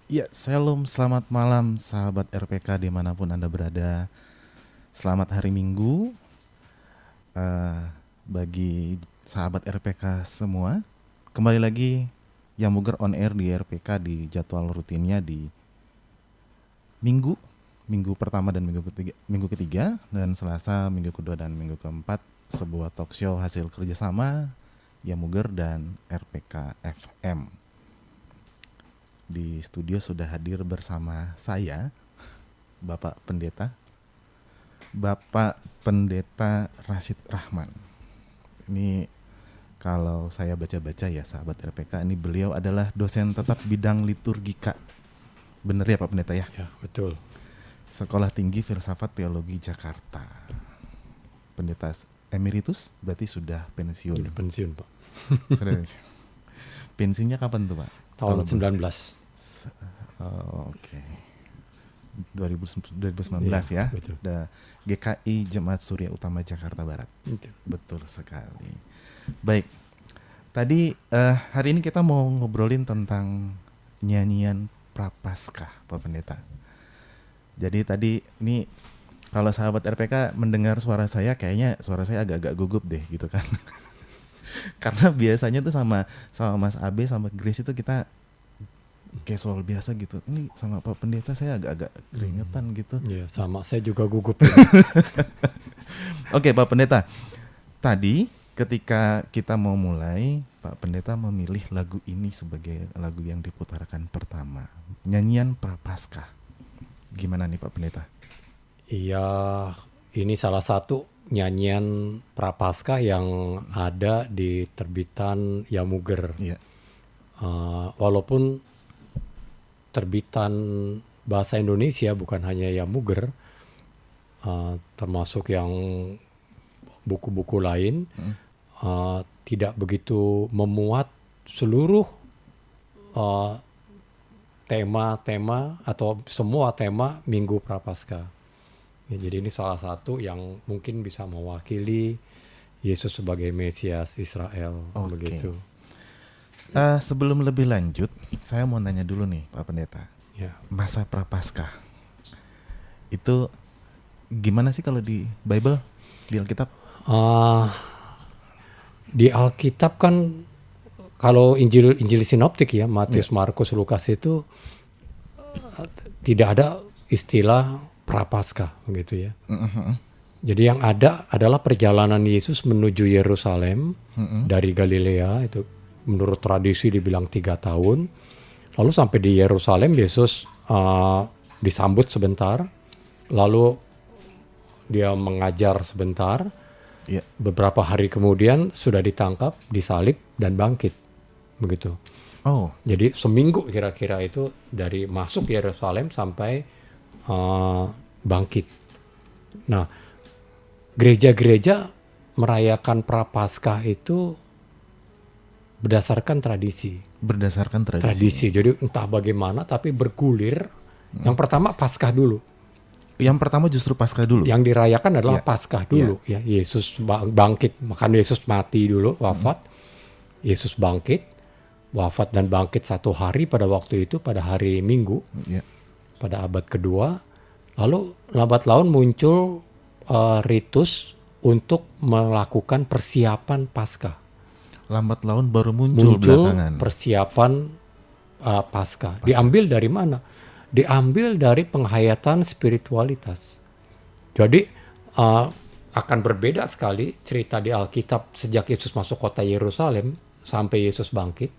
Ya, shalom, selamat malam sahabat RPK dimanapun Anda berada. Selamat hari Minggu eh, bagi sahabat RPK semua. Kembali lagi Yamuger on air di RPK di jadwal rutinnya di Minggu pertama dan Minggu ketiga dan Selasa, Minggu kedua dan Minggu keempat. Sebuah talk show hasil kerjasama Yamuger dan RPK FM. Di studio sudah hadir bersama saya, Bapak Pendeta Rashid Rahman. Ini kalau saya baca-baca ya sahabat RPK, ini beliau adalah dosen tetap bidang liturgika. Bener ya Pak Pendeta ya? Ya, betul. Sekolah Tinggi Filsafat Teologi Jakarta. Pendeta emeritus berarti sudah pensiun. Sudah pensiun, Pak. Sudah pensiun. Pensiunnya kapan tuh Pak? Tahun 19. Oke. 2019 ya. Betul. GKI Jemaat Surya Utama Jakarta Barat. Betul sekali. Baik. Tadi hari ini kita mau ngobrolin tentang nyanyian Prapaskah, Pak Pendeta. Jadi tadi ini kalau sahabat RPK mendengar suara saya, kayaknya suara saya agak-agak gugup deh gitu kan. Karena biasanya tuh sama Mas Abe sama Grace itu kita casual biasa gitu. Ini sama Pak Pendeta saya agak-agak keringetan gitu. Iya, sama saya juga gugup. Oke, Pak Pendeta. Tadi ketika kita mau mulai, Pak Pendeta memilih lagu ini sebagai lagu yang diputarkan pertama. Nyanyian Prapaskah. Gimana nih Pak Pendeta? Iya, ini salah satu nyanyian Prapaskah yang ada di terbitan Yamuger. Iya. Walaupun terbitan bahasa Indonesia bukan hanya Yamuger, termasuk yang buku-buku lain, tidak begitu memuat seluruh tema-tema atau semua tema Minggu Prapaskah. Ya, jadi ini salah satu yang mungkin bisa mewakili Yesus sebagai Mesias Israel. Oke. Begitu. Sebelum lebih lanjut, saya mau nanya dulu nih Pak Pendeta. Ya. Masa Prapaskah itu gimana sih kalau di Bible, di Alkitab? Di Alkitab kan kalau Injil sinoptik ya, Matius, Markus, Lukas itu tidak ada istilah Prapaskah begitu ya. Jadi yang ada adalah perjalanan Yesus menuju Yerusalem dari Galilea, itu menurut tradisi dibilang 3 tahun. Lalu sampai di Yerusalem Yesus disambut sebentar, lalu dia mengajar sebentar. Iya. Beberapa hari kemudian sudah ditangkap, disalib dan bangkit. Begitu. Oh. Jadi seminggu kira-kira itu dari masuk Yerusalem sampai bangkit. Nah, gereja-gereja merayakan Prapaskah itu berdasarkan tradisi. Berdasarkan tradisi. Jadi entah bagaimana tapi bergulir. Yang pertama Paskah dulu. Yang pertama justru Paskah dulu. Yang dirayakan adalah Paskah dulu. Ya, Yesus bangkit. Maka Yesus mati dulu, wafat. Yesus bangkit, wafat dan bangkit 1 hari pada waktu itu, pada hari Minggu. Pada abad kedua. Lalu lambat laun muncul ritus untuk melakukan persiapan Paskah. Lambat laun baru muncul belakangan. Persiapan Paskah. Diambil dari mana? Diambil dari penghayatan spiritualitas. Jadi akan berbeda sekali cerita di Alkitab sejak Yesus masuk kota Yerusalem sampai Yesus bangkit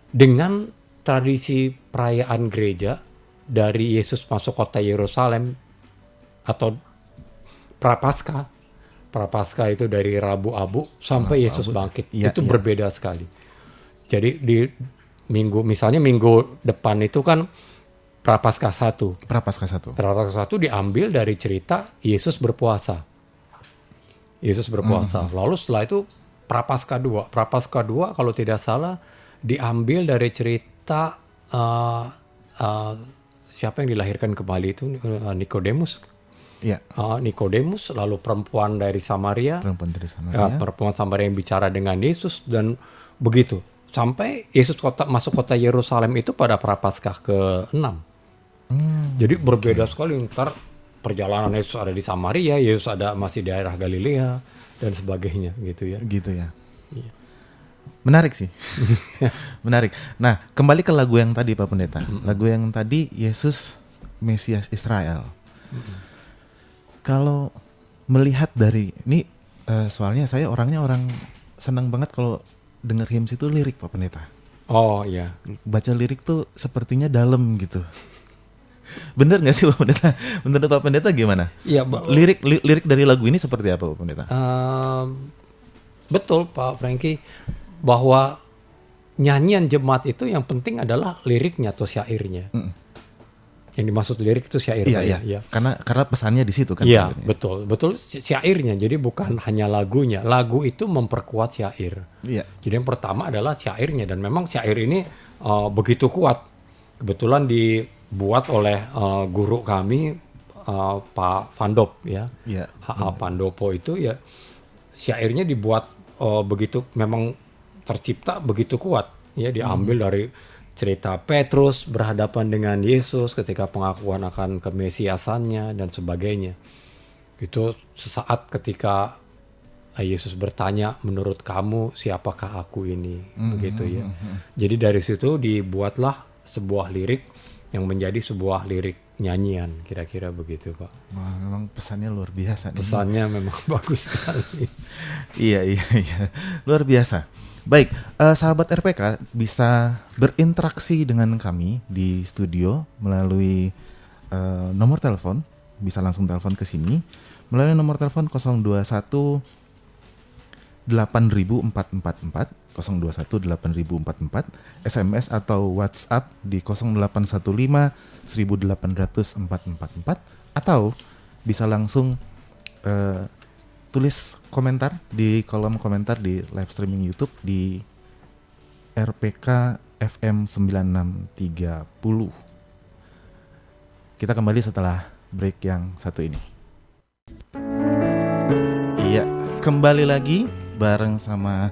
dengan tradisi perayaan gereja dari Yesus masuk kota Yerusalem atau Prapaskah. Prapaskah itu dari Rabu Abu sampai Yesus bangkit. Itu berbeda sekali. Jadi di misalnya minggu depan itu kan Prapaskah 1. Prapaskah 1 diambil dari cerita Yesus berpuasa. Lalu setelah itu Prapaskah 2. Prapaskah 2 kalau tidak salah diambil dari cerita siapa yang dilahirkan kembali itu? Nikodemus. Iya. Nikodemus, lalu perempuan dari Samaria. Perempuan Samaria yang bicara dengan Yesus dan begitu. sampai Yesus masuk kota Yerusalem itu pada Prapaskah ke-6. Jadi berbeda sekali. Ntar perjalanan Yesus ada di Samaria, Yesus ada masih di daerah Galilea dan sebagainya gitu ya. Gitu ya. Iya. Menarik sih. Menarik. Nah, kembali ke lagu yang tadi Pak Pendeta. Lagu yang tadi Yesus Mesias Israel. Kalau melihat dari ini, soalnya saya orang senang banget kalau denger hymns itu lirik Pak Pendeta. Oh iya. Baca lirik tuh sepertinya dalam gitu. Bener nggak sih Pak Pendeta? Menurut Pak Pendeta gimana? Iya. Lirik dari lagu ini seperti apa Pak Pendeta? Betul Pak Franky, bahwa nyanyian jemaat itu yang penting adalah liriknya atau syairnya. Yang dimaksud lirik itu syair. Iya. Ya. Karena pesannya di situ kan. Iya, sebenarnya. betul syairnya. Jadi bukan hanya lagunya. Lagu itu memperkuat syair. Iya. Jadi yang pertama adalah syairnya, dan memang syair ini begitu kuat. Kebetulan dibuat oleh guru kami Pak Vandop ya. Iya. H.A. Pandopo itu ya, syairnya dibuat begitu, memang tercipta begitu kuat ya, diambil dari cerita Petrus berhadapan dengan Yesus ketika pengakuan akan kemesiasannya dan sebagainya. Itu sesaat ketika Yesus bertanya, menurut kamu siapakah aku ini? Begitu ya. Jadi dari situ dibuatlah sebuah lirik yang menjadi sebuah lirik nyanyian, kira-kira begitu Pak. Wah, memang pesannya luar biasa. Pesannya memang bagus sekali. Iya. Luar biasa. Baik, sahabat RPK bisa berinteraksi dengan kami di studio melalui nomor telepon, bisa langsung telepon ke sini melalui nomor telepon 021 8444 021 8444, SMS atau WhatsApp di 0815 1800 444, atau bisa langsung tulis komentar di kolom komentar di live streaming YouTube di RPK FM 9630. Kita kembali setelah break yang satu ini. Iya, kembali lagi bareng sama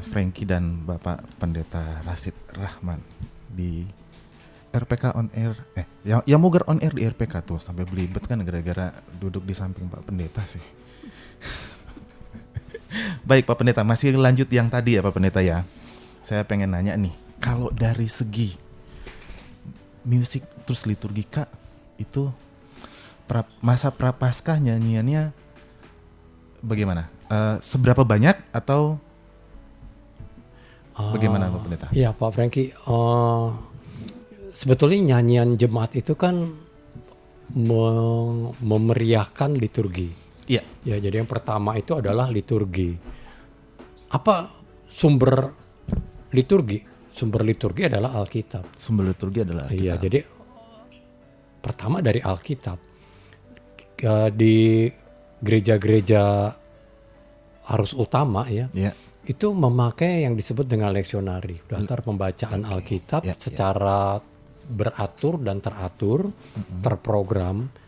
Franky dan Bapak Pendeta Rasid Rahman di RPK on air. Yang mau on air di RPK tuh sampai belibet kan gara-gara duduk di samping Pak Pendeta sih. Baik Pak Pendeta, masih lanjut yang tadi ya Pak Pendeta ya. Saya pengen nanya nih, kalau dari segi musik terus liturgika itu masa Prapaskah nyanyiannya bagaimana? Seberapa banyak atau bagaimana Pak Pendeta? Iya Pak Franky, sebetulnya nyanyian jemaat itu kan memeriahkan liturgi. Iya. Ya, jadi yang pertama itu adalah liturgi. Apa sumber liturgi? Sumber liturgi adalah Alkitab. Sumber liturgi adalah Alkitab. Iya, jadi pertama dari Alkitab. Di gereja-gereja arus utama ya. Iya. Itu memakai yang disebut dengan leksionari, daftar pembacaan Alkitab secara beratur dan teratur, terprogram.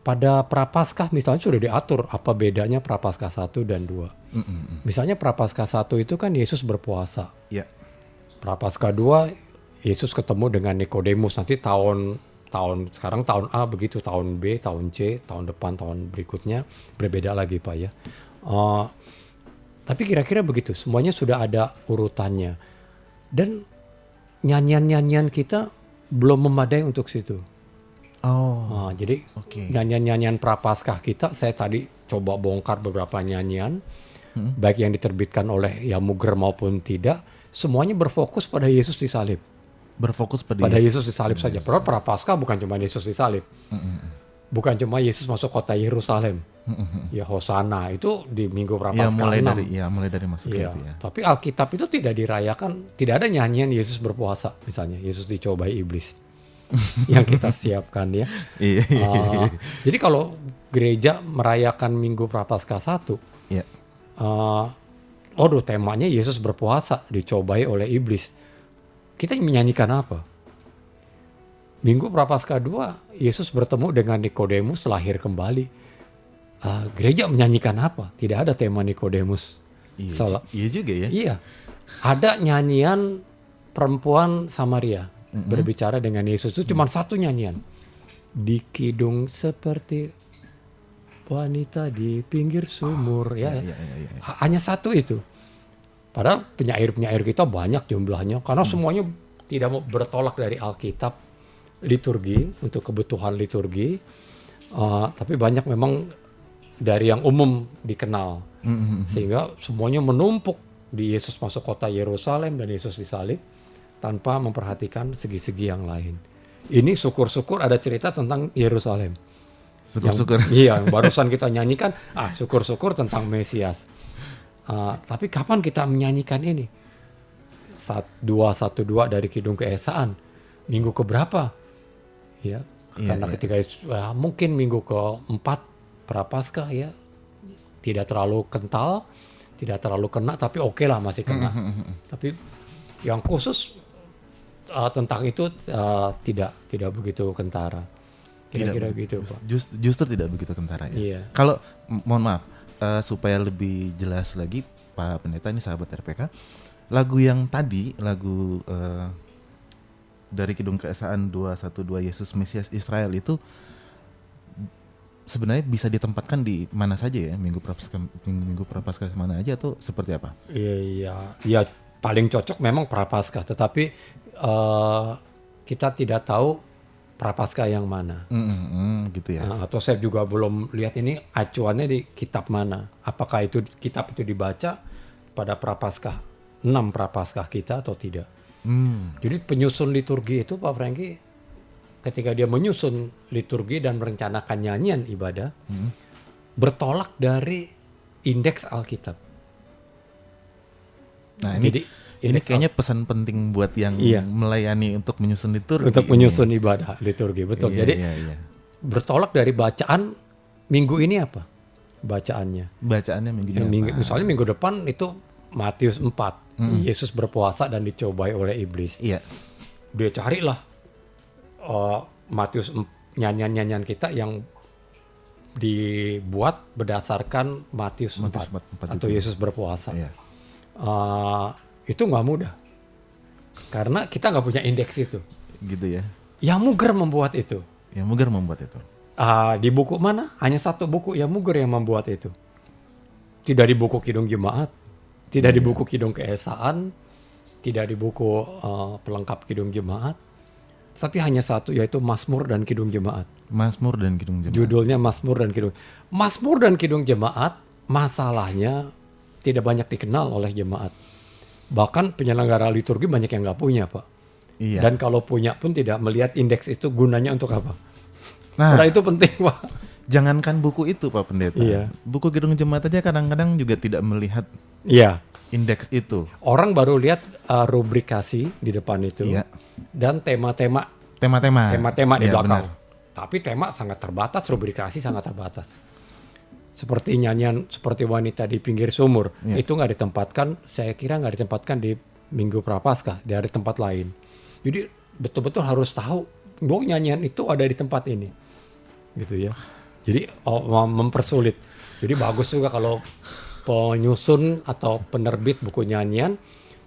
Pada Prapaskah misalnya sudah diatur apa bedanya Prapaskah 1 dan 2. Misalnya Prapaskah 1 itu kan Yesus berpuasa. Prapaskah 2 Yesus ketemu dengan Nikodemus. Nanti sekarang tahun A begitu, tahun B, tahun C, tahun depan, tahun berikutnya berbeda lagi Pak ya. Tapi kira-kira begitu, semuanya sudah ada urutannya. Dan nyanyian-nyanyian kita belum memadai untuk situ. Jadi nyanyian-nyanyian Prapaskah kita, saya tadi coba bongkar beberapa nyanyian, baik yang diterbitkan oleh Yamuger maupun tidak, semuanya berfokus pada Yesus disalib. Berfokus pada Yesus disalib saja. Padahal Prapaskah bukan cuma Yesus disalib. Bukan cuma Yesus masuk kota Yerusalem. Ya Hosana itu di minggu Prapaskah 6. Mulai dari masuknya itu ya. Tapi Alkitab itu tidak dirayakan, tidak ada nyanyian Yesus berpuasa. Misalnya Yesus dicobai iblis. Yang kita siapkan ya. Jadi kalau gereja merayakan minggu Prapaskah 1, temanya Yesus berpuasa, dicobai oleh iblis. Kita menyanyikan apa? Minggu Prapaskah 2, Yesus bertemu dengan Nikodemus, lahir kembali. Gereja menyanyikan apa? Tidak ada tema Nikodemus. Iya juga ya. Iya. ada nyanyian perempuan Samaria berbicara dengan Yesus. Itu cuma satu nyanyian. Di kidung seperti wanita di pinggir sumur. Ya. Hanya satu itu. Padahal penyair-penyair kita banyak jumlahnya. Karena semuanya tidak mau bertolak dari Alkitab liturgi untuk kebutuhan liturgi. Tapi banyak memang dari yang umum dikenal. Sehingga semuanya menumpuk di Yesus masuk kota Yerusalem dan Yesus disalib tanpa memperhatikan segi-segi yang lain. Ini syukur-syukur ada cerita tentang Yerusalem. Syukur-syukur. Iya, yang barusan kita nyanyikan, syukur-syukur tentang Mesias. Tapi kapan kita menyanyikan ini? 212 dari Kidung Keesaan. Minggu keberapa? Ya, karena ketika mungkin minggu keempat Prapaskah ya. Tidak terlalu kental, tidak terlalu kena, tapi oke lah masih kena. Tapi yang khusus tentang itu tidak begitu kentara. Kira-kira gitu, Pak. Justru tidak begitu kentara ya. Iya. Kalau mohon maaf, supaya lebih jelas lagi Pak Pendeta, ini sahabat RPK, lagu yang tadi, lagu dari Kidung Keesaan 212 Yesus Mesias Israel itu sebenarnya bisa ditempatkan di mana saja ya, Minggu Prapaskah mana aja atau seperti apa? Iya, paling cocok memang Prapaskah, tetapi kita tidak tahu Prapaskah yang mana. Gitu ya. Atau saya juga belum lihat ini acuannya di kitab mana. Apakah itu kitab itu dibaca pada Prapaskah 6 Prapaskah kita atau tidak? Jadi penyusun liturgi itu Pak Franky, ketika dia menyusun liturgi dan merencanakan nyanyian ibadah, bertolak dari indeks Alkitab. Nah ini kayaknya pesan penting buat yang melayani untuk menyusun liturgi. Untuk menyusun ibadah liturgi, betul. Jadi bertolak dari bacaan minggu ini apa? Bacaannya minggu ini apa? Misalnya minggu depan itu Matius 4. Yesus berpuasa dan dicobai oleh iblis. Iya. Dia carilah Matius, nyanyian-nyanyian kita yang dibuat berdasarkan Matius 4 atau Yesus berpuasa. Iya. Itu nggak mudah karena kita nggak punya indeks itu. Gitu ya. Yang Muger membuat itu. Di buku mana? Hanya satu buku yang Muger yang membuat itu. Tidak di buku Kidung Jemaat, tidak di buku Kidung Keesaan, tidak di buku pelengkap Kidung Jemaat. Tapi hanya satu, yaitu Mazmur dan Kidung Jemaat. Judulnya Mazmur dan Kidung. Mazmur dan Kidung Jemaat, masalahnya tidak banyak dikenal oleh jemaat. Bahkan penyelenggara liturgi banyak yang nggak punya, Pak. Iya. Dan kalau punya pun tidak melihat indeks itu gunanya untuk apa. Nah, itu penting, Pak. Jangankan buku itu, Pak Pendeta. Iya. Buku Kidung Jemaat aja kadang-kadang juga tidak melihat indeks itu. Orang baru lihat rubrikasi di depan itu. Iya. Dan tema-tema di belakang. Benar. Tapi tema sangat terbatas, rubrikasi sangat terbatas. Seperti nyanyian seperti wanita di pinggir sumur, itu nggak ditempatkan, saya kira nggak ditempatkan di Minggu Prapaskah, dari tempat lain. Jadi betul-betul harus tahu bahwa nyanyian itu ada di tempat ini, gitu ya. Jadi mempersulit. Jadi bagus juga kalau penyusun atau penerbit buku nyanyian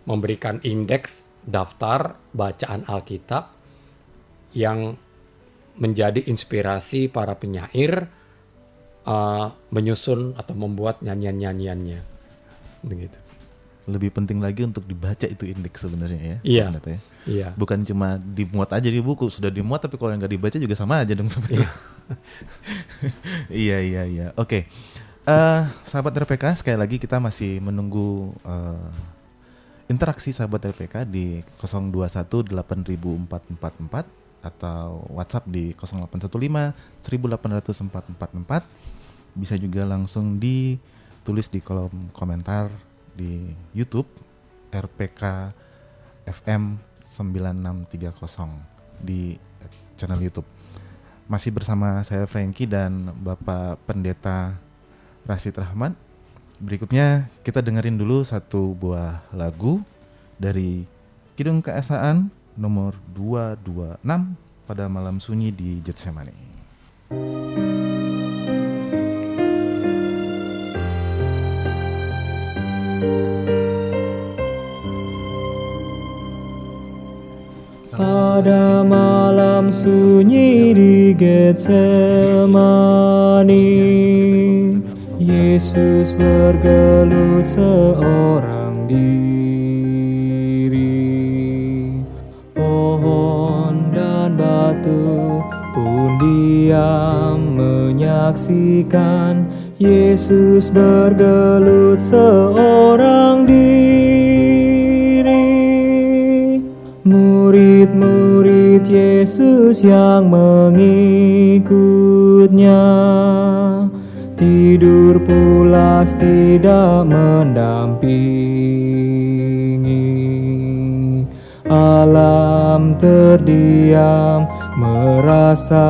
memberikan indeks daftar bacaan Alkitab yang menjadi inspirasi para penyair menyusun atau membuat nyanyian-nyanyiannya, begitu. Lebih penting lagi untuk dibaca itu indeks sebenarnya ya. Iya. Iya. Bukan cuma dimuat aja di buku, sudah dimuat tapi kalau yang nggak dibaca juga sama aja dong. Iya. Iya. Oke. Sahabat RPK, sekali lagi kita masih menunggu interaksi sahabat RPK di 021-8000-444 atau WhatsApp di 0815-1800444. Bisa juga langsung ditulis di kolom komentar di YouTube RPK FM 9630 di channel YouTube. Masih bersama saya Franky dan Bapak Pendeta Rashid Rahman. Berikutnya kita dengerin dulu satu buah lagu dari Kidung Keesaan nomor 226 pada malam sunyi di Getsemani. Pada malam sunyi di Getsemani, Yesus bergelut seorang diri. Pohon dan batu pun diam menyaksikan Yesus bergelut seorang diri. Murid-murid Yesus yang mengikutnya tidur pulas tidak mendampingi. Alam terdiam merasa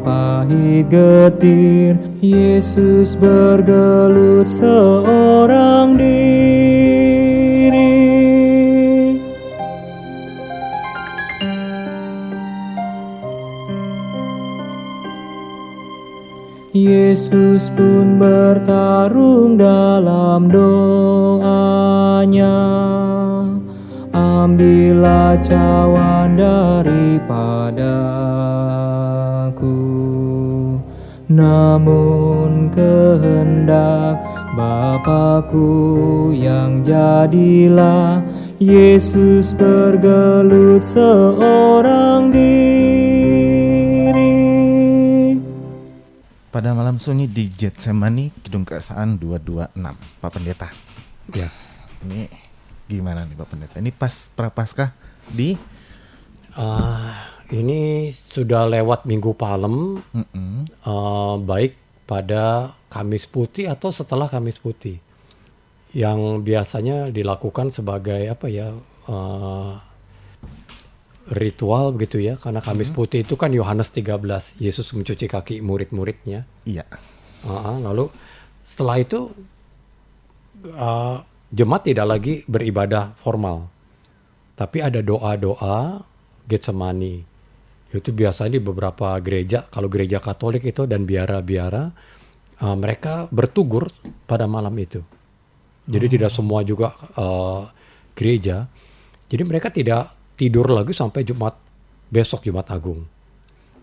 pahit getir. Yesus bergelut seorang diri. Yesus pun bertarung dalam doanya. Ambillah cawan daripadaku, namun kehendak Bapa-Ku yang jadilah. Yesus bergelut seorang diri. Pada malam sunyi di Getsemani, Kidung Keesaan 226, Pak Pendeta. Ya. Ini gimana nih Pak Pendeta? Ini pas Prapaskah di ini sudah lewat Minggu Palem, baik pada Kamis Putih atau setelah Kamis Putih, yang biasanya dilakukan sebagai ritual begitu ya, karena Kamis Putih itu kan Yohanes 13, Yesus mencuci kaki murid-muridnya. Iya. Lalu setelah itu jemaat tidak lagi beribadah formal, tapi ada doa-doa Getsemani. Itu biasanya di beberapa gereja, kalau gereja Katolik itu dan biara-biara, mereka bertugur pada malam itu. Jadi tidak semua juga gereja. Jadi mereka tidak tidur lagi sampai besok Jumat Agung.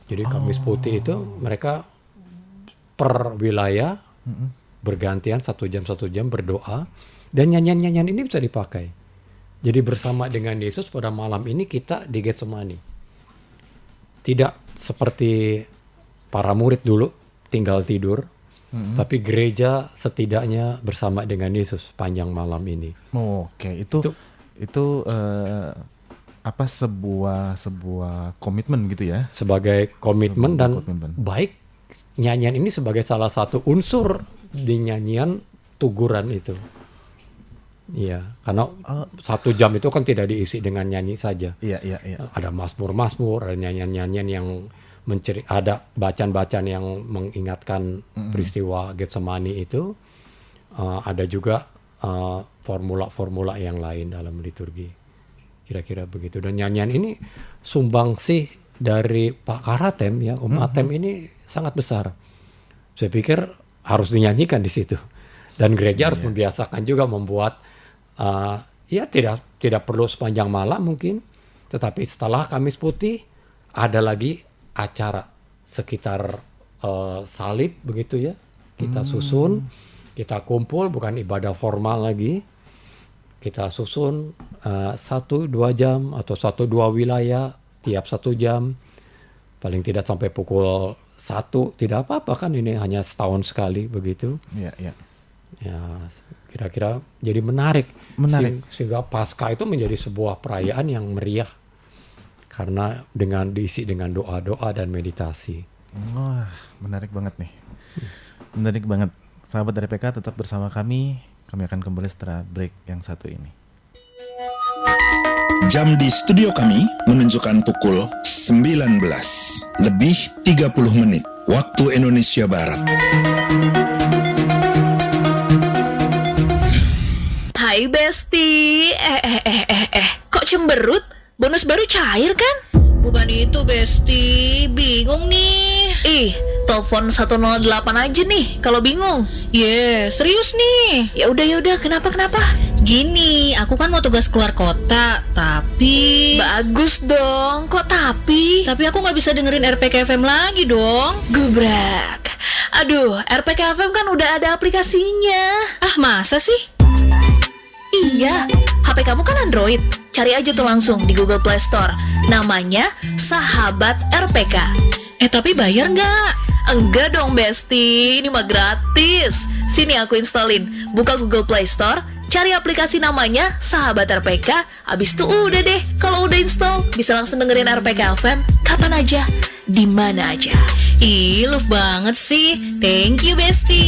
Jadi Kamis Putih itu mereka per wilayah bergantian 1 jam berdoa, dan nyanyian-nyanyian ini bisa dipakai. Jadi bersama dengan Yesus pada malam ini kita di Getsemani. Tidak seperti para murid dulu tinggal tidur, tapi gereja setidaknya bersama dengan Yesus panjang malam ini. Oke, itu sebuah komitmen gitu ya? Sebagai komitmen dan baik nyanyian ini sebagai salah satu unsur di nyanyian tuguran itu. Iya, karena 1 jam itu kan tidak diisi dengan nyanyi saja. Iya. Ada mazmur, ada nyanyian-nyanyian yang ada bacaan-bacaan yang mengingatkan peristiwa Getsemani itu. Ada juga formula-formula yang lain dalam liturgi. Kira-kira begitu. Dan nyanyian ini sumbangsih dari Pak Karatem ya, Atem ini sangat besar. Saya pikir harus dinyanyikan di situ. Dan gereja harus membiasakan juga membuat tidak perlu sepanjang malam mungkin, tetapi setelah Kamis Putih ada lagi acara sekitar salib begitu ya. Kita susun, kita kumpul, bukan ibadah formal lagi. Kita susun 1-2 jam atau 1-2 wilayah tiap 1 jam. Paling tidak sampai pukul 1, tidak apa-apa kan, ini hanya setahun sekali begitu. Iya. Ya, kira-kira jadi menarik. Sehingga Paskah itu menjadi sebuah perayaan yang meriah karena diisi dengan doa-doa dan meditasi. Wah, menarik banget nih. Menarik banget. Sahabat dari PK tetap bersama kami. Kami akan kembali setelah break yang satu ini. Jam di studio kami menunjukkan pukul 19:30 waktu Indonesia Barat. Hai Besti, kok cemberut? Bonus baru cair kan? Bukan itu Besti, bingung nih. Ih, telepon 108 aja nih kalau bingung. Serius nih. Ya udah, kenapa? Gini, aku kan mau tugas keluar kota, tapi Bagus dong, kok tapi? tapi aku nggak bisa dengerin RPK FM lagi dong. Gebrak. Aduh, RPK FM kan udah ada aplikasinya. Ah, masa sih? Iya, HP kamu kan Android. Cari aja tuh langsung di Google Play Store. Namanya Sahabat RPK. Tapi bayar nggak? Enggak dong Besti, ini mah gratis. Sini aku installin. Buka Google Play Store, cari aplikasi namanya Sahabat RPK. Abis itu udah deh, kalau udah install bisa langsung dengerin RPK FM kapan aja, di mana aja. Ih, love banget sih. Thank you, Besti.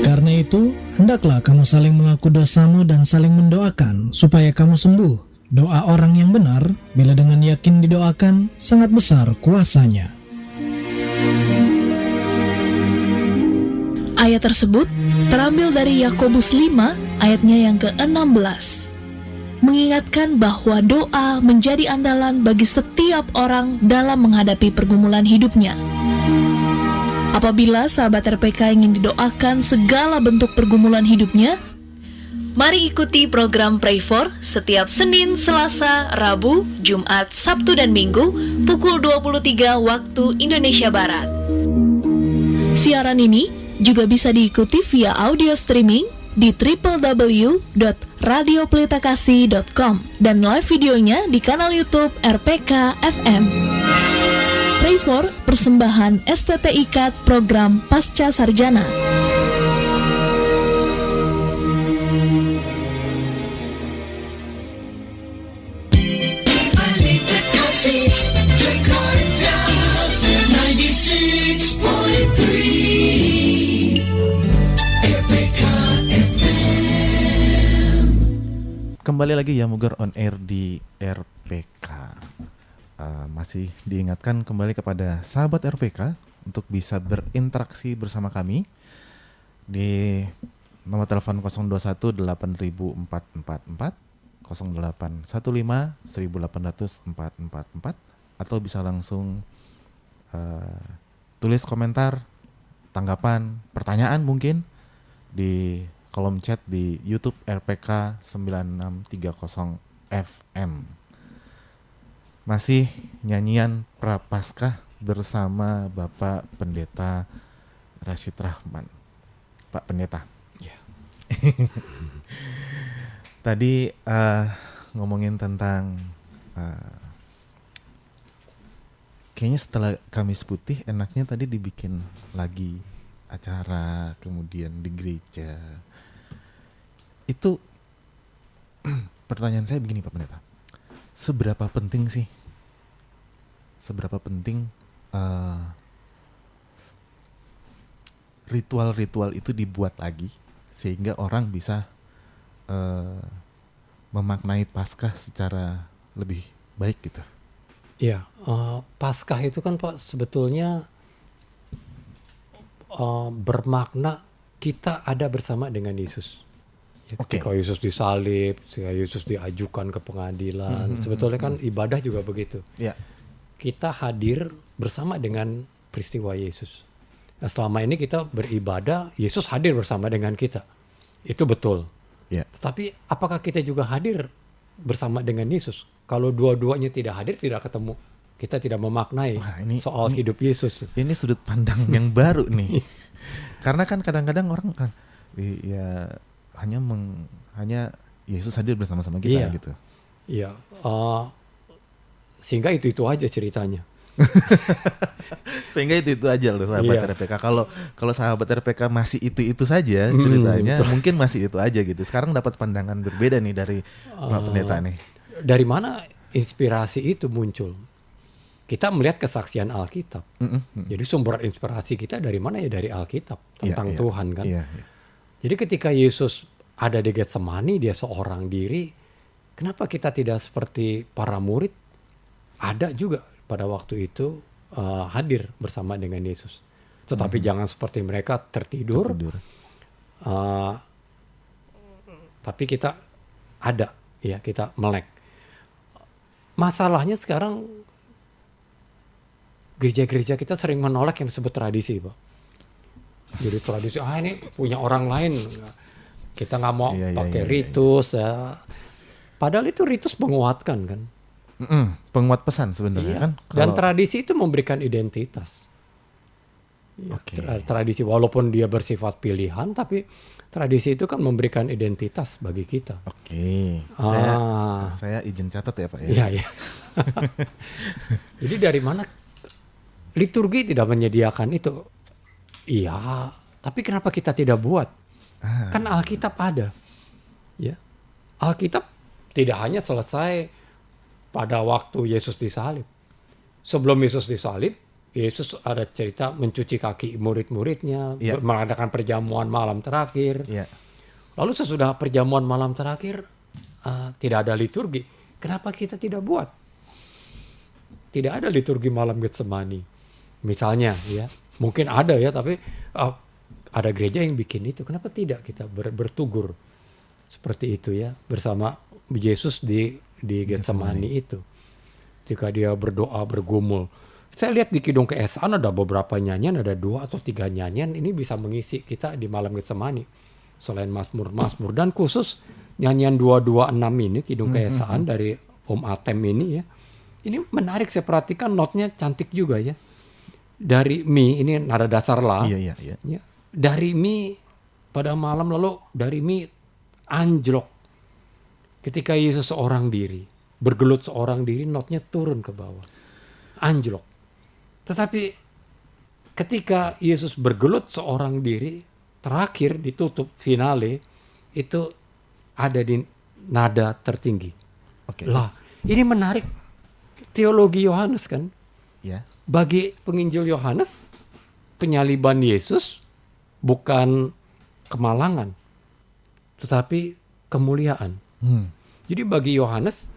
Karena itu, hendaklah kamu saling mengaku dosamu dan saling mendoakan supaya kamu sembuh. Doa orang yang benar, bila dengan yakin didoakan, sangat besar kuasanya. Ayat tersebut terambil dari Yakobus 5 ayatnya yang ke-16. Mengingatkan bahwa doa menjadi andalan bagi setiap orang dalam menghadapi pergumulan hidupnya. Apabila sahabat RPK ingin didoakan segala bentuk pergumulan hidupnya, mari ikuti program Pray For setiap Senin, Selasa, Rabu, Jumat, Sabtu, dan Minggu pukul 23 waktu Indonesia Barat. Siaran ini juga bisa diikuti via audio streaming di www.radiopelitakasih.com dan live videonya di kanal YouTube RPK FM. Pray For, persembahan STTIKAT program Pasca Sarjana. Kembali lagi ya Muger on air di RPK. Masih diingatkan kembali kepada sahabat RPK untuk bisa berinteraksi bersama kami di nomor telepon 021 8444 0815 1800 444 atau bisa langsung tulis komentar, tanggapan, pertanyaan mungkin di kolom chat di YouTube RPK 9630 FM. Masih nyanyian Prapaskah bersama Bapak Pendeta Rashid Rahman. Pak Pendeta. Ya. Tadi ngomongin tentang kayaknya setelah Kamis Putih enaknya tadi dibikin lagi acara kemudian di gereja. Itu pertanyaan saya begini Pak Pendeta, seberapa penting sih, ritual-ritual itu dibuat lagi sehingga orang bisa memaknai Paskah secara lebih baik gitu? Iya, Paskah itu kan Pak sebetulnya bermakna kita ada bersama dengan Yesus. Ya, ketika Yesus disalib, ketika Yesus diajukan ke pengadilan, sebetulnya kan ibadah juga begitu. Ya. Kita hadir bersama dengan peristiwa Yesus. Nah, selama ini kita beribadah, Yesus hadir bersama dengan kita. Itu betul. Ya. Tetapi apakah kita juga hadir bersama dengan Yesus? Kalau dua-duanya tidak hadir, tidak ketemu. Kita tidak memaknai soal hidup Yesus. Ini sudut pandang yang baru nih. Karena kan kadang-kadang orang kan ya hanya Yesus hadir bersama-sama kita gitu. Iya. Sehingga itu aja ceritanya. Sehingga itu aja loh sahabat RPK. Kalau sahabat RPK masih itu saja ceritanya, mungkin masih itu aja gitu. Sekarang dapat pandangan berbeda nih dari Pak Pendeta nih. Dari mana inspirasi itu muncul? Kita melihat kesaksian Alkitab. Jadi sumber inspirasi kita dari mana ya? Dari Alkitab tentang Tuhan kan. Jadi ketika Yesus ada di Getsemani, dia seorang diri. Kenapa kita tidak seperti para murid? Ada juga pada waktu itu hadir bersama dengan Yesus. Tetapi jangan seperti mereka tertidur. Tapi kita ada, ya kita melek. masalahnya sekarang gereja-gereja kita sering menolak yang disebut tradisi, Pak. Jadi tradisi, ini punya orang lain, kita nggak mau pakai ritus. Ya. Padahal itu ritus menguatkan kan. Penguat pesan sebenarnya kan. Dan tradisi itu memberikan identitas. Tradisi walaupun dia bersifat pilihan, tapi tradisi itu kan memberikan identitas bagi kita. Saya izin catat ya Pak ya. Iya. Jadi dari mana liturgi tidak menyediakan itu? Iya, tapi kenapa kita tidak buat? Kan Alkitab ada. Ya. Alkitab tidak hanya selesai pada waktu Yesus disalib. Sebelum Yesus disalib, Yesus ada cerita mencuci kaki murid-muridnya, mengadakan perjamuan malam terakhir. Lalu sesudah perjamuan malam terakhir, tidak ada liturgi. Kenapa kita tidak buat? Tidak ada liturgi malam Getsemani. Misalnya ya, mungkin ada ya, tapi ada gereja yang bikin itu. Kenapa tidak kita bertugur seperti itu ya, bersama Yesus di Getsemani itu. Ketika dia berdoa, bergumul. Saya lihat di Kidung Keesaan ada beberapa nyanyian, ada 2 atau 3 nyanyian. Ini bisa mengisi kita di malam Getsemani. Selain Mazmur. Dan khusus nyanyian 226 ini, Kidung Keesaan dari Om Atem ini ya. Ini menarik, saya perhatikan notnya cantik juga ya. Dari mi, ini nada dasar lah. Iya. Ya. Dari mi pada malam, lalu dari mi anjlok. Ketika Yesus seorang diri, bergelut seorang diri, notnya turun ke bawah. Anjlok. Tetapi ketika Yesus bergelut seorang diri, terakhir ditutup finale, itu ada di nada tertinggi. Lah, ini menarik. Teologi Yohanes kan. Bagi penginjil Yohanes, penyaliban Yesus bukan kemalangan, tetapi kemuliaan. Jadi bagi Yohanes,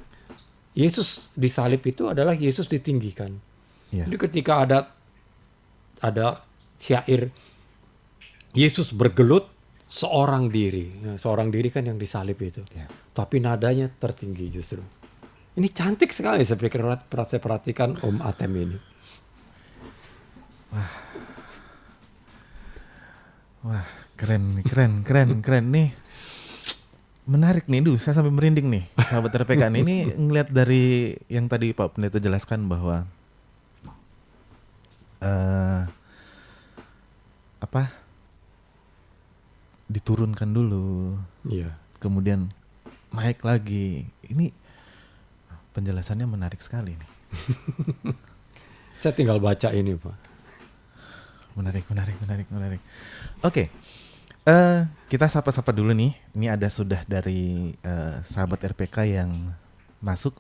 Yesus disalib itu adalah Yesus ditinggikan. Jadi ketika ada syair Yesus bergelut seorang diri. Seorang diri kan yang disalib itu. Tapi nadanya tertinggi justru. Ini cantik sekali, saya perhatikan Om Atem ini. Wah, keren nih. Menarik nih, saya sampai merinding nih, sahabat RPK. Ini ngelihat dari yang tadi Pak Pendeta jelaskan bahwa diturunkan dulu, kemudian naik lagi. Ini penjelasannya menarik sekali nih. Saya tinggal baca ini, Pak. Menarik. Oke. Kita sapa-sapa dulu nih. Ini ada sudah dari sahabat RPK yang masuk.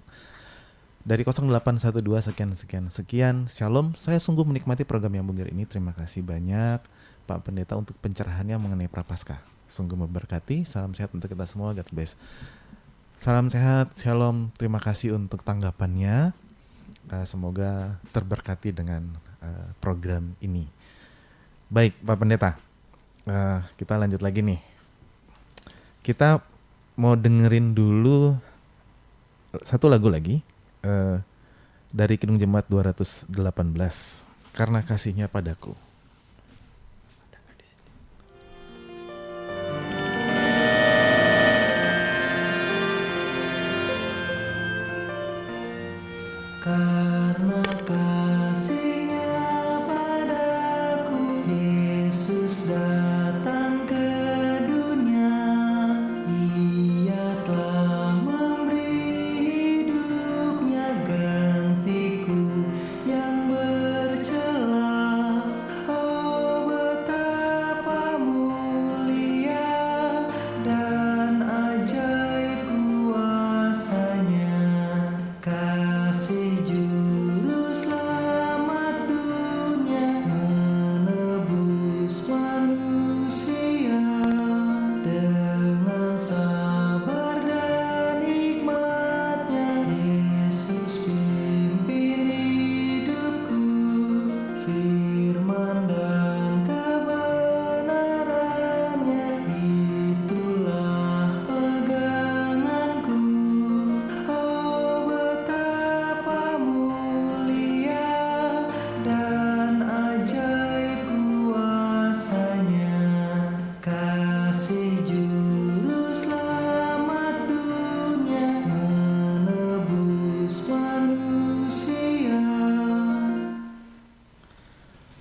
Dari 0812 sekian. Shalom, saya sungguh menikmati program yang Bungir ini. Terima kasih banyak Pak Pendeta untuk pencerahannya mengenai Prapaskah. Sungguh memberkati. Salam sehat untuk kita semua. God bless. Salam sehat, shalom. Terima kasih untuk tanggapannya. Semoga terberkati dengan program ini. Baik, Pak Pendeta. Kita lanjut lagi nih. Kita mau dengerin dulu satu lagu lagi dari Kidung Jemaat 218, Karena Kasihnya Padaku. Karena kasih-Nya padaku, Yesus datang ke dunia. Ia telah memberi hidupnya gantiku yang bercela.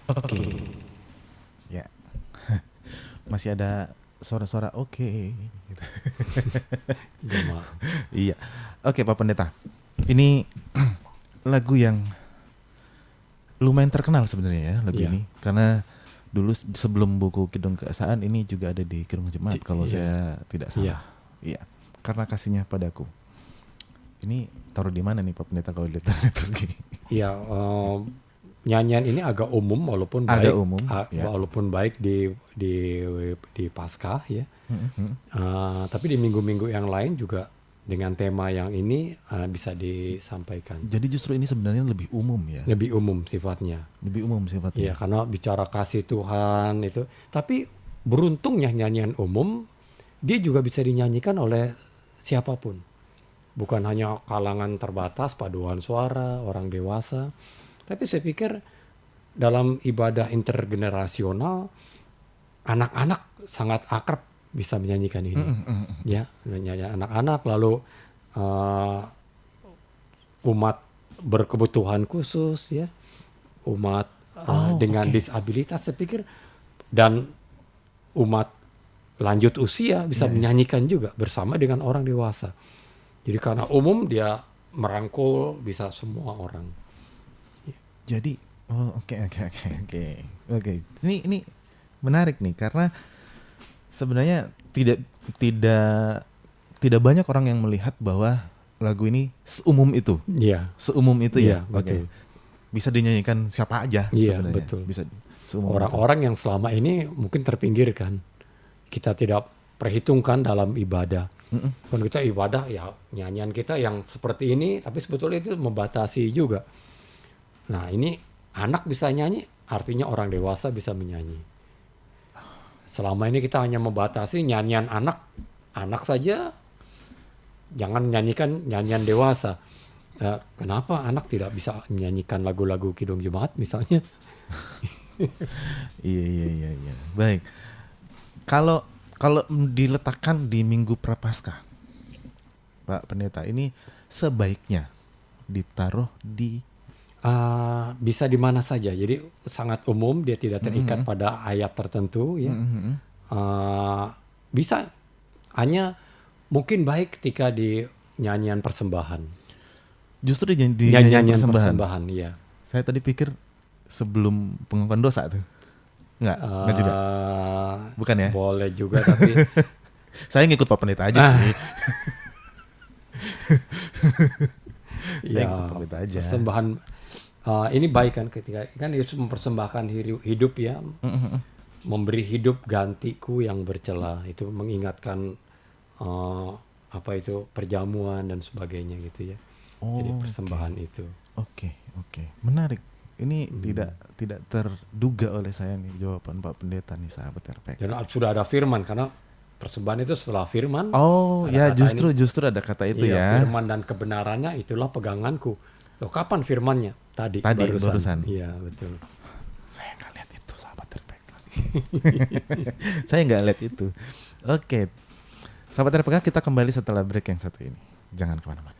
Oke. Ya. Masih ada suara-suara oke. Gitu. Jemaah. Iya. Oke, Pak Pendeta. Ini lagu yang lumayan terkenal sebenarnya ya, lagu Iya. ini. Karena dulu sebelum buku Kidung Keesaan ini juga ada di Kidung Jemaat kalau Iya. saya tidak salah. Iya. Iya. Karena kasihnya padaku. Ini taruh di mana nih Pak Pendeta kalau lihat liturgi? Ya, nyanyian ini agak umum walaupun Ada baik, umum, ya. walaupun baik di Paskah ya. Tapi di minggu-minggu yang lain juga dengan tema yang ini bisa disampaikan. Jadi justru ini sebenarnya lebih umum ya. Lebih umum sifatnya. Lebih umum sifatnya. Iya, karena bicara kasih Tuhan itu. Tapi beruntungnya nyanyian umum dia juga bisa dinyanyikan oleh siapapun. Bukan hanya kalangan terbatas, paduan suara, orang dewasa. Tapi saya pikir dalam ibadah intergenerasional anak-anak sangat akrab bisa menyanyikan ini. Ya, menyanyikan anak-anak lalu umat berkebutuhan khusus ya. Umat dengan disabilitas saya pikir dan umat lanjut usia bisa menyanyikan juga bersama dengan orang dewasa. Jadi karena umum dia merangkul bisa semua orang. Jadi oke. Ini menarik nih karena sebenarnya tidak banyak orang yang melihat bahwa lagu ini seumum itu. Iya. Seumum itu ya. Iya, Oke. betul. Bisa dinyanyikan siapa aja Iya, sebenarnya. betul. Bisa seumum Orang-orang yang selama ini mungkin terpinggirkan. Kita tidak perhitungkan dalam ibadah. Kan kita ibadah ya nyanyian kita yang seperti ini tapi sebetulnya itu membatasi juga. Nah ini anak bisa nyanyi artinya orang dewasa bisa menyanyi. Selama ini kita hanya membatasi nyanyian anak saja jangan nyanyikan nyanyian dewasa. Kenapa anak tidak bisa menyanyikan lagu-lagu Kidung Jemaat misalnya? Iya. Baik. Kalau diletakkan di Minggu Prapaskah, Pak Pendeta, ini sebaiknya ditaruh di bisa di mana saja. Jadi sangat umum, dia tidak terikat pada ayat tertentu. Ya. Bisa hanya mungkin baik ketika di nyanyian persembahan. Justru di nyanyian persembahan. Iya. Saya tadi pikir sebelum pengakuan dosa tuh. Enggak juga. Bukan ya? Boleh juga tapi saya ngikut Pak Pendeta aja sih. Saya ya, ngikut Pak Pendeta aja. persembahan ini baik kan ketika kan Yesus mempersembahkan hidup ya. Memberi hidup gantiku yang bercela, itu mengingatkan perjamuan dan sebagainya gitu ya. Jadi persembahan itu. Oke. Menarik. Ini tidak terduga oleh saya nih jawaban Pak Pendeta nih sahabat RPK. Dan sudah ada firman karena persembahan itu setelah firman. Oh ya kata justru ada kata itu ya. Firman dan kebenarannya itulah peganganku. Loh kapan firmannya? Tadi barusan. Iya betul. Saya nggak lihat itu sahabat RPK. Saya nggak lihat itu. Oke. Sahabat RPK kita kembali setelah break yang satu ini. Jangan kemana-mana.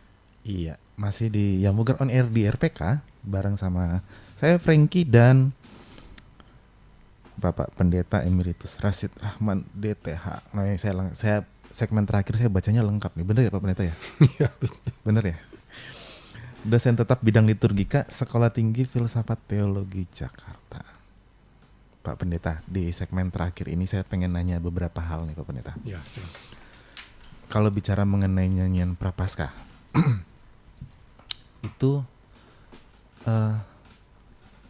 Iya, masih di Yamuger on Air di RPK bareng sama saya Frankie dan Bapak Pendeta Emeritus Rashid Rahman DTH. Nah, saya segmen terakhir saya bacanya lengkap nih. Bener ya Pak Pendeta ya? Iya Bener ya? Dosen tetap bidang liturgika Sekolah Tinggi Filsafat Teologi Jakarta. Pak Pendeta, di segmen terakhir ini saya pengen nanya beberapa hal nih Pak Pendeta. Iya. Kalau bicara mengenai nyanyian Prapaskah, itu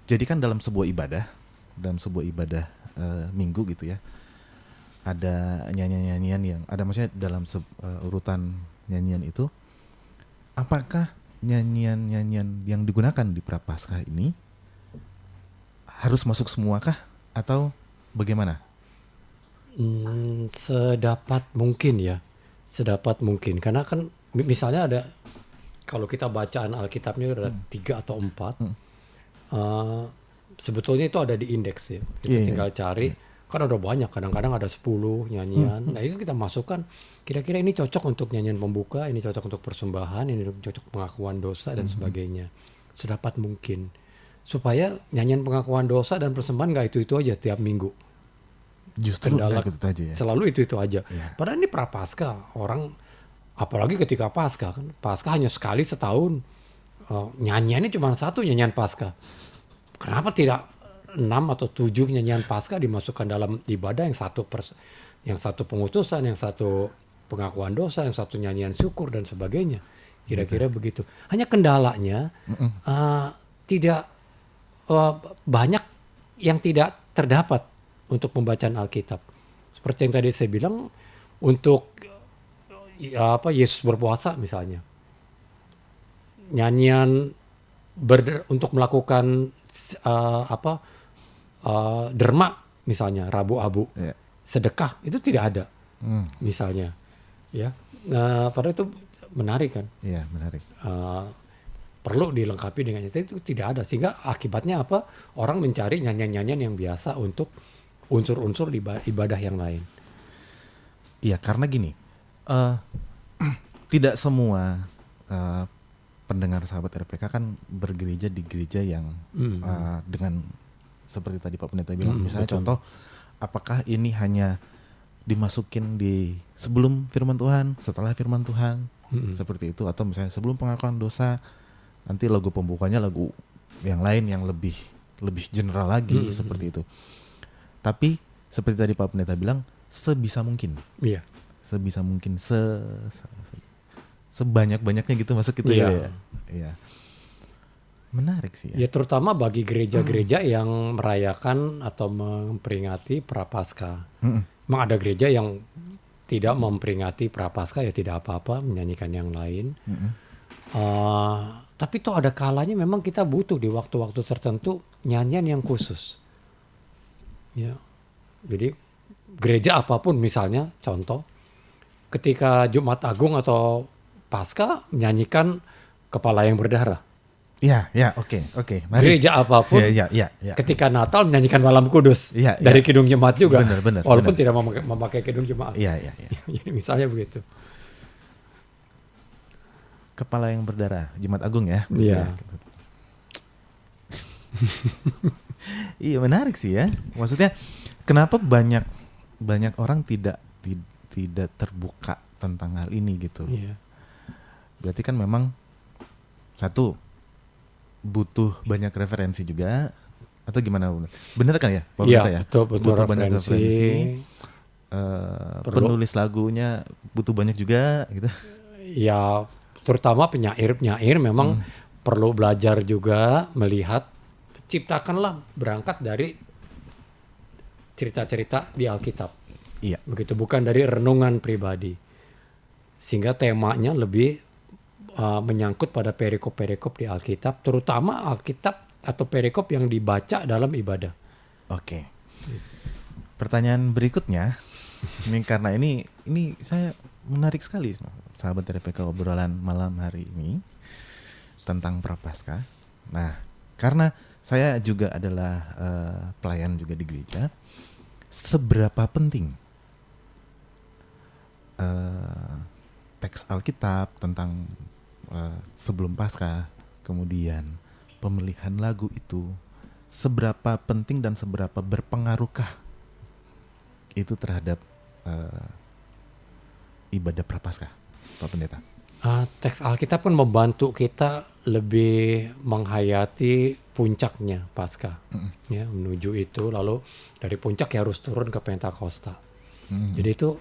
jadi kan dalam sebuah ibadah minggu gitu ya, ada nyanyian yang ada maksudnya dalam urutan nyanyian itu, apakah nyanyian yang digunakan di Prapaskah ini harus masuk semua kah atau bagaimana? Sedapat mungkin ya, karena kan misalnya ada kalau kita bacaan Alkitabnya ada 3 atau 4, sebetulnya itu ada di indeks ya. Kita tinggal cari, kan ada banyak, kadang-kadang ada 10 nyanyian. Nah itu kita masukkan, kira-kira ini cocok untuk nyanyian pembuka, ini cocok untuk persembahan, ini cocok pengakuan dosa dan sebagainya. Sedapat mungkin. supaya nyanyian pengakuan dosa dan persembahan nggak itu aja tiap minggu. Justru Kendala nggak gitu aja ya. selalu itu aja. Iya. Padahal ini prapaskah, orang apalagi ketika Paskah kan, Paskah hanya sekali setahun. Nyanyiannya cuma satu, nyanyian Paskah. Kenapa tidak 6 atau 7 nyanyian Paskah dimasukkan dalam ibadah, yang satu pengutusan, yang satu pengakuan dosa, yang satu nyanyian syukur dan sebagainya. Kira-kira begitu. Hanya kendalanya tidak banyak yang tidak terdapat untuk pembacaan Alkitab. Seperti yang tadi saya bilang, untuk Yesus berpuasa misalnya, nyanyian untuk melakukan derma misalnya, Rabu Abu, sedekah itu tidak ada misalnya, ya. Padahal itu menarik kan? Iya, menarik. Perlu dilengkapi dengan itu tidak ada, sehingga akibatnya apa? Orang mencari nyanyian-nyanyian yang biasa untuk unsur-unsur ibadah yang lain. Iya, karena gini, tidak semua pendengar sahabat RPK kan bergereja di gereja yang dengan seperti tadi Pak Pendeta bilang, misalnya betul. contoh, apakah ini hanya dimasukin di sebelum firman Tuhan, setelah firman Tuhan, seperti itu, atau misalnya sebelum pengakuan dosa, nanti lagu pembukanya lagu yang lain yang lebih general lagi, seperti itu. Tapi seperti tadi Pak Pendeta bilang, sebisa mungkin. Iya. Sebisa mungkin, sebanyak-banyaknya gitu masuk gitu ya. Iya. Menarik sih ya. Ya, terutama bagi gereja-gereja yang merayakan atau memperingati Prapaskah. Memang ada gereja yang tidak memperingati Prapaskah, ya tidak apa-apa, menyanyikan yang lain. Tapi toh ada kalanya memang kita butuh di waktu-waktu tertentu nyanyian yang khusus. Ya, jadi gereja apapun misalnya, contoh, ketika Jumat Agung atau Paskah menyanyikan Kepala yang Berdarah. Iya, oke. Mari. Gereja apapun, Iya. ketika Natal menyanyikan Malam Kudus. Iya, dari Kidung Jemaat juga. Benar, walaupun benar. tidak memakai Kidung Jemaat. Iya. Jadi misalnya begitu. Kepala yang Berdarah, Jumat Agung ya. Iya. Iya, menarik sih ya. Maksudnya kenapa banyak orang tidak terbuka tentang hal ini gitu. Iya. Berarti kan memang satu, butuh banyak referensi juga, atau gimana? Bener kan ya Pak Iya, Pendeta ya? betul Butuh banyak referensi. Perlu. Penulis lagunya butuh banyak juga gitu. Ya, terutama penyair memang perlu belajar juga, melihat, ciptakanlah berangkat dari cerita-cerita di Alkitab. Iya. Begitu, bukan dari renungan pribadi. Sehingga temanya lebih menyangkut pada perikop-perikop di Alkitab, terutama Alkitab atau perikop yang dibaca dalam ibadah. Oke. Pertanyaan berikutnya, ini karena ini saya menarik sekali, sahabat RPK, obrolan malam hari ini tentang Prapaskah. Nah, karena saya juga adalah pelayan juga di gereja, seberapa penting teks Alkitab tentang sebelum Paskah, kemudian pemilihan lagu itu, seberapa penting dan seberapa berpengaruhkah itu terhadap ibadah Prapaskah, Pak Pendeta? Teks Alkitab kan membantu kita lebih menghayati puncaknya Paskah, ya, menuju itu, lalu dari puncak ya harus turun ke Pentakosta. Jadi itu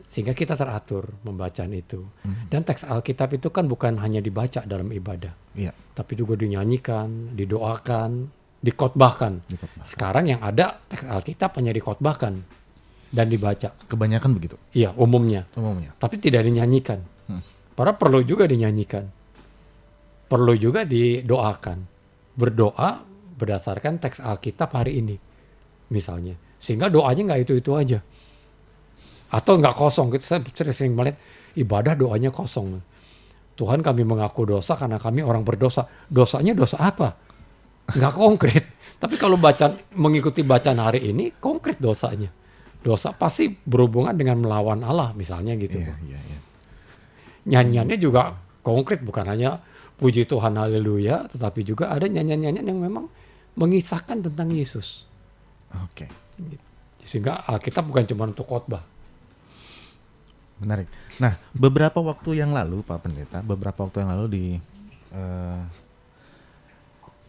sehingga kita teratur membacaan itu. Dan teks Alkitab itu kan bukan hanya dibaca dalam ibadah, tapi juga dinyanyikan, didoakan, dikotbahkan. Sekarang yang ada teks Alkitab hanya dikotbahkan dan dibaca. Kebanyakan begitu? Iya, umumnya. Tapi tidak dinyanyikan. Padahal perlu juga dinyanyikan. Perlu juga didoakan. Berdoa berdasarkan teks Alkitab hari ini, misalnya. Sehingga doanya nggak itu-itu aja. Atau nggak kosong. Saya sering melihat ibadah doanya kosong. Tuhan, kami mengaku dosa karena kami orang berdosa. Dosanya dosa apa? Nggak konkret. Tapi kalau mengikuti bacaan hari ini, konkret dosanya. Dosa pasti berhubungan dengan melawan Allah, misalnya gitu. Nyanyiannya juga konkret, bukan hanya puji Tuhan haleluya, tetapi juga ada nyanyian-nyanyian yang memang mengisahkan tentang Yesus. Oke. Sehingga Alkitab bukan cuma untuk khotbah. Menarik. Nah, beberapa waktu yang lalu Pak Pendeta, di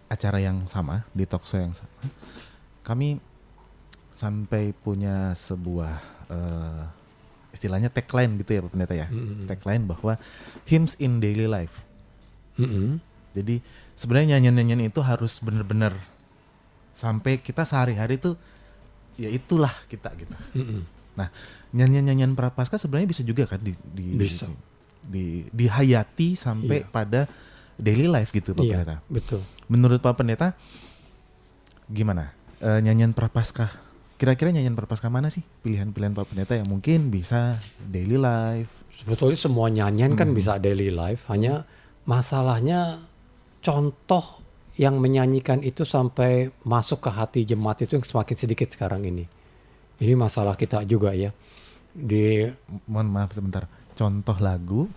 acara yang sama, di talkshow yang sama, kami sampai punya sebuah istilahnya tagline gitu ya Pak Pendeta ya. Tagline bahwa hymns in daily life. Jadi sebenarnya nyanyian-nyanyian itu harus benar-benar sampai kita sehari-hari tuh ya itulah kita gitu. Nah, nyanyian-nyanyian Prapaskah sebenarnya bisa juga kan Bisa. dihayati sampai pada daily life gitu Pak Pendeta. Betul. Menurut Pak Pendeta gimana nyanyian Prapaskah? Kira-kira nyanyian Prapaskah mana sih pilihan-pilihan Pak Pendeta yang mungkin bisa daily life? Sebetulnya semua nyanyian kan bisa daily life, hanya masalahnya contoh yang menyanyikan itu sampai masuk ke hati jemaat itu yang semakin sedikit sekarang ini. Ini masalah kita juga ya. Mohon maaf sebentar. Contoh lagu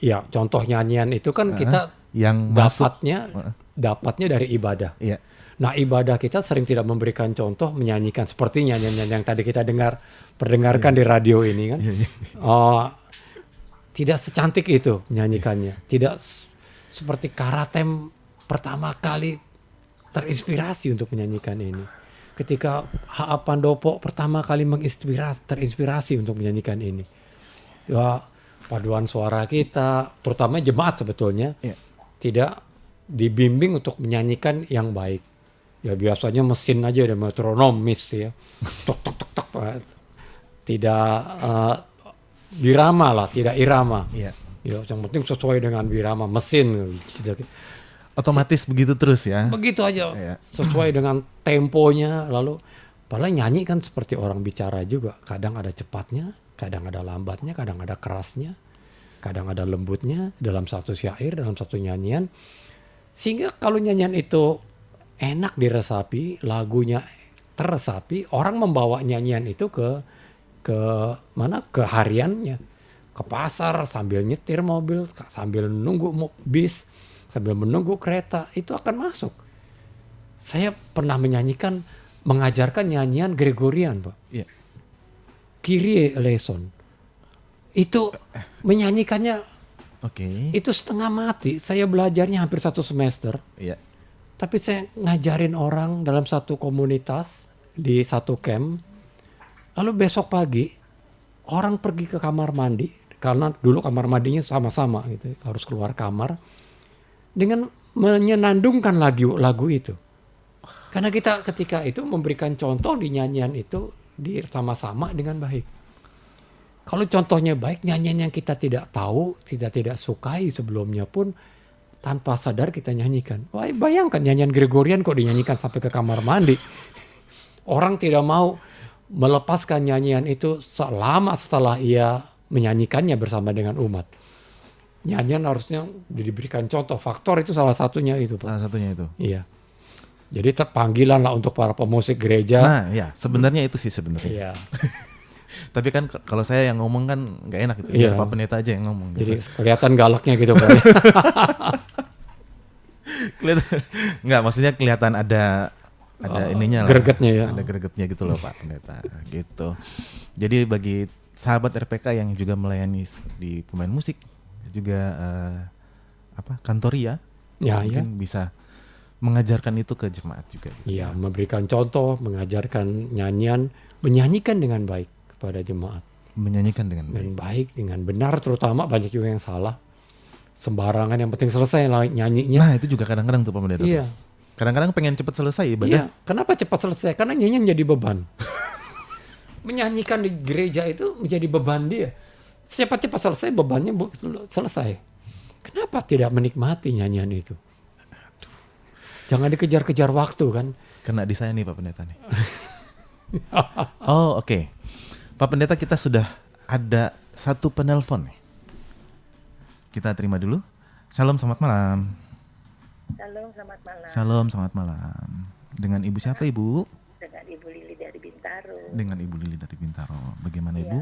Ya, contoh nyanyian itu kan kita yang dapatnya dari ibadah. Iya. Nah, ibadah kita sering tidak memberikan contoh menyanyikan seperti nyanyian yang tadi kita perdengarkan di radio ini kan. Tidak secantik itu menyanyikannya. Tidak seperti Karatem pertama kali terinspirasi untuk menyanyikan ini. Ketika H.A. Pandopo pertama kali terinspirasi untuk menyanyikan ini. Ya, paduan suara kita, terutama jemaat sebetulnya, tidak dibimbing untuk menyanyikan yang baik. Ya biasanya mesin aja ada metronomis ya. Tok tok tok tok. Tidak birama lah, tidak irama. Iya. Ya, yang penting sesuai dengan birama mesin. Otomatis begitu terus ya. Begitu aja. Iya. Sesuai dengan temponya, lalu padahal nyanyi kan seperti orang bicara juga. Kadang ada cepatnya, kadang ada lambatnya, kadang ada kerasnya, kadang ada lembutnya dalam satu syair, dalam satu nyanyian. Sehingga kalau nyanyian itu enak diresapi, lagunya teresapi, orang membawa nyanyian itu ke mana? Ke hariannya. Ke pasar sambil nyetir mobil, sambil nunggu bis, sambil menunggu kereta, itu akan masuk. Saya pernah mengajarkan nyanyian Gregorian, Pak. Iya. Kyrie eleison. Itu menyanyikannya itu setengah mati. Saya belajarnya hampir 1 semester. Iya. Tapi saya ngajarin orang dalam satu komunitas di satu camp. Lalu besok pagi orang pergi ke kamar mandi karena dulu kamar mandinya sama-sama gitu, harus keluar kamar dengan menyenandungkan lagu itu. Karena kita ketika itu memberikan contoh di nyanyian itu sama-sama dengan baik. Kalau contohnya baik, nyanyian yang kita tidak tahu, tidak sukai sebelumnya pun tanpa sadar kita nyanyikan. Wah, bayangkan nyanyian Gregorian kok dinyanyikan sampai ke kamar mandi. Orang tidak mau melepaskan nyanyian itu selama setelah ia menyanyikannya bersama dengan umat. Nyanyian harusnya diberikan contoh. Faktor itu salah satunya itu, Pak. Salah satunya itu. Iya. Jadi terpanggilan lah untuk para pemusik gereja. Nah, ya sebenarnya itu sih sebenarnya. Iya. Tapi kan kalau saya yang ngomong kan nggak enak gitu. Biar Pak Pendeta aja yang ngomong. Jadi gitu. kelihatan galaknya gitu, Pak. Nggak, maksudnya kelihatan ada ininya lah. Gregetnya ya. Ada gregetnya gitu loh Pak Pendeta. Gitu. Jadi bagi sahabat RPK yang juga melayani di pemain musik juga kantoria, mungkin bisa mengajarkan itu ke jemaat juga. Iya, memberikan contoh, mengajarkan nyanyian, menyanyikan dengan baik kepada jemaat. Menyanyikan dengan baik, dengan benar, terutama banyak juga yang salah. Sembarangan, yang penting selesai lah nyanyinya. Nah, itu juga kadang-kadang tuh Pak Pendeta. Iya. Kadang-kadang pengen cepat selesai ibadah. Iya, kenapa cepat selesai? Karena nyanyian jadi beban. Menyanyikan di gereja itu menjadi beban dia. Cepat-cepat selesai, bebannya selesai. Kenapa tidak menikmati nyanyian itu? Jangan dikejar-kejar waktu kan. Kena di saya nih Pak Pendeta nih. Oh oke. Pak Pendeta, kita sudah ada satu penelpon nih. Kita terima dulu. Shalom, selamat malam. Shalom, selamat malam. Shalom, selamat malam. Dengan Ibu siapa Ibu? Dengan Ibu Lili dari Bintaro. Dengan Ibu Lili dari Bintaro. Bagaimana ya, Ibu?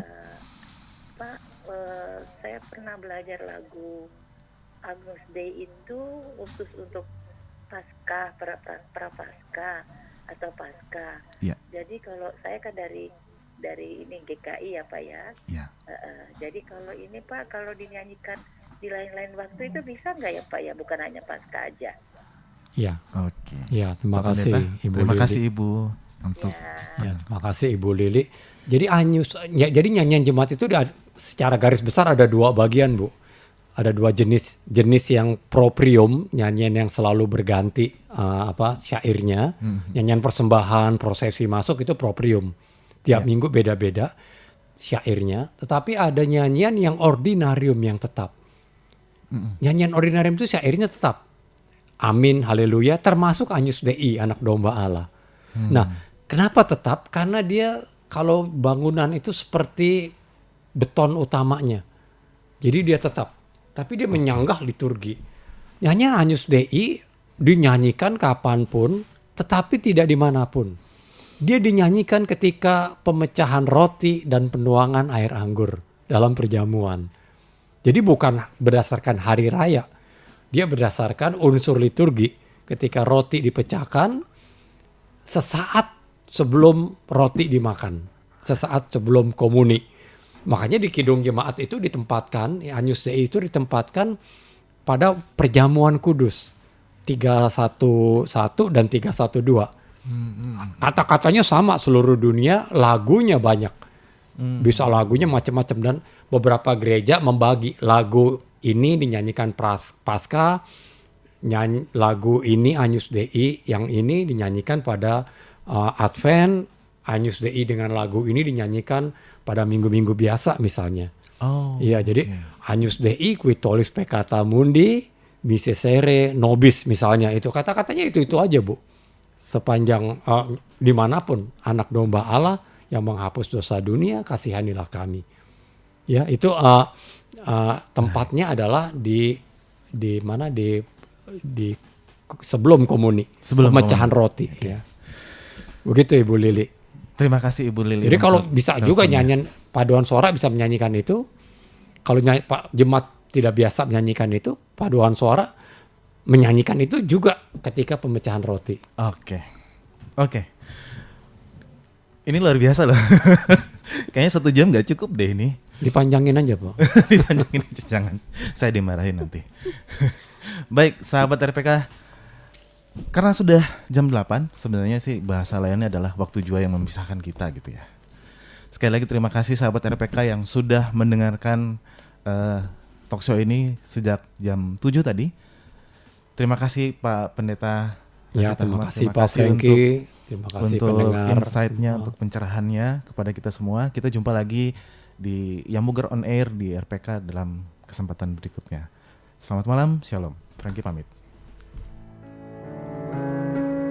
Pak, saya pernah belajar lagu Agnus Dei itu khusus untuk Paskah, Prapaskah atau Paskah. Iya. Jadi kalau saya kan dari ini GKI ya Pak ya. Iya. Jadi kalau ini Pak, kalau dinyanyikan di lain-lain waktu itu bisa nggak ya Pak ya? Bukan hanya Paskah aja. Ya, Oke. ya, terima Pak kasih Pendeta, Ibu terima Lili. kasih Ibu untuk Ya, terima kasih Ibu Lili. Jadi jadi nyanyian jemaat itu secara garis besar ada dua bagian, Bu. Ada dua jenis yang proprium, nyanyian yang selalu berganti syairnya. Nyanyian persembahan, prosesi masuk itu proprium. Tiap minggu beda-beda syairnya. Tetapi ada nyanyian yang ordinarium yang tetap. Nyanyian ordinarium itu syairnya tetap. Amin, haleluya, termasuk Agnus Dei, anak domba Allah. Nah, kenapa tetap? Karena dia kalau bangunan itu seperti beton utamanya. Jadi dia tetap. Tapi dia menyanggah liturgi. Nyanyian Agnus Dei dinyanyikan kapanpun, tetapi tidak dimanapun. Dia dinyanyikan ketika pemecahan roti dan penuangan air anggur dalam perjamuan. Jadi bukan berdasarkan hari raya. Dia berdasarkan unsur liturgi. Ketika roti dipecahkan, sesaat sebelum roti dimakan. Sesaat sebelum komuni. Makanya di Kidung Jemaat itu ditempatkan, Agnus Dei itu ditempatkan pada perjamuan kudus. 311 dan 312. Kata-katanya sama seluruh dunia, lagunya banyak. Bisa lagunya macam-macam dan beberapa gereja membagi lagu ini dinyanyikan Paskah, lagu ini Agnus Dei, yang ini dinyanyikan pada Advent, Agnus Dei dengan lagu ini dinyanyikan pada minggu-minggu biasa misalnya. Iya, jadi Agnus Dei qui tollis peccata mundi, miserere nobis misalnya, itu kata-katanya itu aja, Bu. Sepanjang dimanapun anak domba Allah yang menghapus dosa dunia, kasihanilah kami. Ya, itu tempatnya adalah di mana di sebelum komuni, pemecahan roti. Ya. Begitu Ibu Lili. Terima kasih Ibu Lili. Jadi kalau bisa juga nyanyian paduan suara bisa menyanyikan itu. Kalau jemaat tidak biasa menyanyikan itu, paduan suara menyanyikan itu juga ketika pemecahan roti. Oke. Ini luar biasa loh. Kayaknya 1 jam gak cukup deh ini. Dipanjangin aja, Pak. Dipanjangin aja, jangan. Saya dimarahin nanti. Baik, sahabat RPK. Karena sudah jam 8, sebenarnya sih bahasa lainnya adalah waktu jua yang memisahkan kita gitu ya. Sekali lagi terima kasih sahabat RPK yang sudah mendengarkan talkshow ini sejak jam 7 tadi. Terima kasih Pak Pendeta. Ya, terima kasih Pak Franky. Terima kasih untuk pendengar. insight-nya, untuk pencerahannya kepada kita semua. Kita jumpa lagi di Yamuger On Air di RPK dalam kesempatan berikutnya. Selamat malam, shalom. Franky pamit.